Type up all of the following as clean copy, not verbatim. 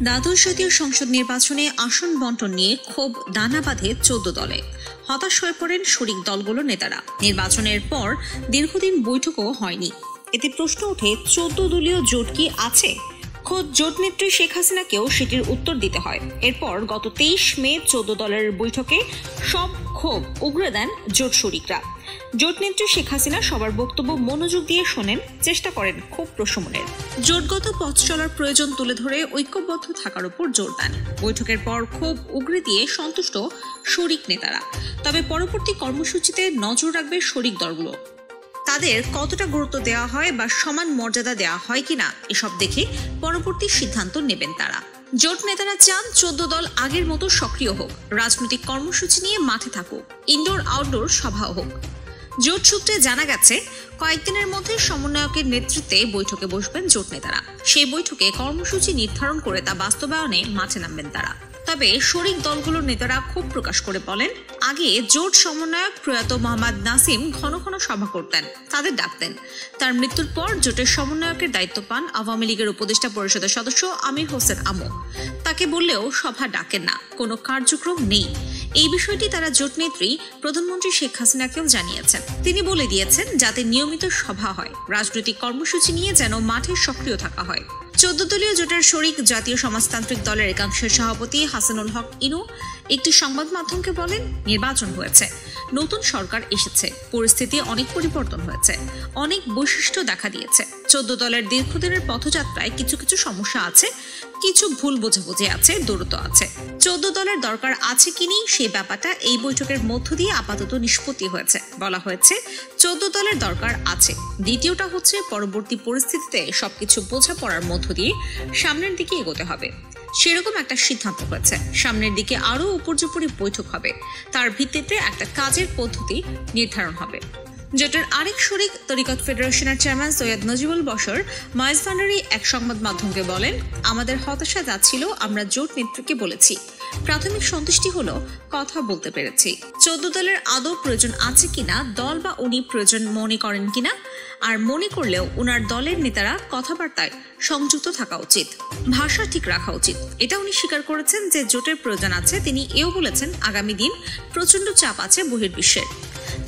দ্বাদশ জাতীয় সংসদ নির্বাচনে আসন বন্টন নিয়ে ক্ষোভ দানা বাঁধে 14 দলে। হতাশ হয়ে পড়েন শরিক দলগুলোর নেতারা। নির্বাচনের পর দীর্ঘদিন বৈঠকও হয়নি। এতে প্রশ্ন ওঠে, 14 দলীয় জোট কি আছে? খোদ জোট নেত্রী শেখ হাসিনাকেও সেটির উত্তর দিতে হয়। এরপর গত 23 মে 14 দলের বৈঠকে সব ক্ষোভ উগরে দেন জোট শরিকরা। জোট নেত্রী শেখ হাসিনা সবার বক্তব্য মনোযোগ দিয়ে শোনেন, চেষ্টা করেন ক্ষোভ প্রশমনের। জোটগত পথ চলার প্রয়োজন তুলে ধরে ঐক্যবদ্ধ থাকার উপর জোর দেন। বৈঠকের পর ক্ষোভ উগরে দিয়ে সন্তুষ্ট শরিক নেতারা। তবে পরবর্তী কর্মসূচিতে নজর রাখবে শরিক দলগুলো। তাদের কতটা গুরুত্ব দেওয়া হয় বা সমান মর্যাদা দেওয়া হয় কিনা এসব দেখে পরবর্তী সিদ্ধান্ত নেবেন তারা। জোট নেতারা চান 14 দল আগের মতো সক্রিয় হোক, রাজনৈতিক কর্মসূচি নিয়ে মাঠে থাকুক, ইনডোর আউটডোর সভা হোক। জোট সূত্রে জানা গেছে, কয়েকদিনের মধ্যে সমন্বয়কের নেতৃত্বে বৈঠকে বসবেন জোট নেতারা। সেই বৈঠকে কর্মসূচি নির্ধারণ করে তা বাস্তবায়নে মাঠে নামবেন তারা। তবে শরিক দলগুলোর নেতারা ক্ষোভ প্রকাশ করে বলেন, আগে জোট সমন্বয়ক প্রয়াত মোহাম্মদ নাসিম ঘন ঘন সভা করতেন, তাদের ডাকতেন। তার মৃত্যুর পর জোটের সমন্বয়কের দায়িত্ব পান আওয়ামী লীগের উপদেষ্টা পরিষদের সদস্য আমির হোসেন আমু। তাকে বললেও সভা ডাকেন না, কোনো কার্যক্রম নেই। এই বিষয়টি তারা জোট নেত্রী প্রধানমন্ত্রী শেখ হাসিনাকেও জানিয়েছেন। তিনি বলে দিয়েছেন যাতে নিয়মিত সভা হয়, রাজনৈতিক কর্মসূচি নিয়ে যেন মাঠে সক্রিয় থাকা হয়। 14 দলীয় জোটের শরিক জাতীয় সমাজতান্ত্রিক দলের একাংশের সভাপতি হাসানুল হক ইনু একটি সংবাদ মাধ্যমকে বলেন, নির্বাচন হয়েছে, নতুন সরকার এসেছে, পরিস্থিতি অনেক পরিবর্তন হয়েছে, অনেক বৈশিষ্ট্য দেখা দিয়েছে। 14 দলের দীর্ঘদিনের পথযাত্রায় কিছু কিছু সমস্যা আছে, কিছু ভুল বোঝাবুঝি আছে, দূরত্ব আছে। 14 দলের দরকার আছে কি নেই সেই ব্যাপারটা এই বৈঠকের মধ্য দিয়ে আপাতত নিষ্পত্তি হয়েছে। বলা হয়েছে 14 দলের দরকার আছে। দ্বিতীয়টা হচ্ছে পরবর্তী পরিস্থিতিতে সবকিছু বোঝাপড়ার মধ্য দিয়ে সামনের দিকে এগোতে হবে। সেরকম একটা সিদ্ধান্ত হয়েছে। সামনের দিকে আরো উপর্যুপরি বৈঠক হবে, তার ভিত্তিতে একটা কাজের পদ্ধতি নির্ধারণ হবে। জোটের আরেক শরিক তরিকত ফেডারেশনের চেয়ারম্যান সৈয়দ নজিবুল বশর ময়েজ ভান্ডারী এক সংবাদ মাধ্যমকে বলেন, আমাদের হতাশা যাচ্ছিল, আমরা জোট নেত্রীকে বলেছি, প্রাথমিক সন্তুষ্টি হলো কথা বলতে পেরেছি। 14 দলের আদৌ প্রয়োজন আছে কিনা, দল বা উনি প্রয়োজন মনে করেন কিনা, আর মনে করলেও উনার দলের নেতারা কথাবার্তায় সংযুক্ত থাকা উচিত, ভাষা ঠিক রাখা উচিত। এটা উনি স্বীকার করেছেন যে জোটের প্রয়োজন আছে। তিনি এও বলেছেন, আগামী দিন প্রচন্ড চাপ আছে বহির্বিশ্বের,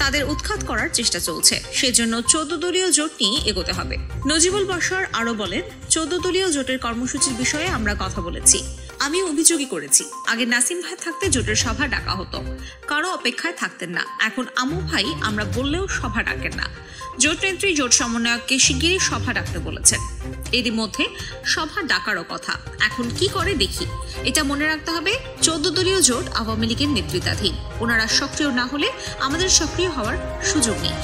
তাদের উৎখাত করার চেষ্টা চলছে, সেজন্য 14 দলীয় জোট নিয়ে এগোতে হবে। নজিবুল বশর আরো বলেন, 14 দলীয় জোটের কর্মসূচির বিষয়ে আমরা কথা বলেছি। আমি অভিযোগই করেছি, আগে নাসিম ভাই থাকতে জোটের সভা ডাকা হতো, কারো অপেক্ষায় থাকতেন না। এখন আমু ভাই আমরা বললেও সভা ডাকেন না। জোট নেত্রী জোট সমন্বয়ককে শিগগিরই সভা ডাকতে বলেছেন। এরই মধ্যে সভা ডাকারও কথা, এখন কি করে দেখি। এটা মনে রাখতে হবে, 14 দলীয় জোট আওয়ামী লীগের নেতৃত্বাধীন। ওনারা সক্রিয় না হলে আমাদের সক্রিয় হওয়ার সুযোগ নেই।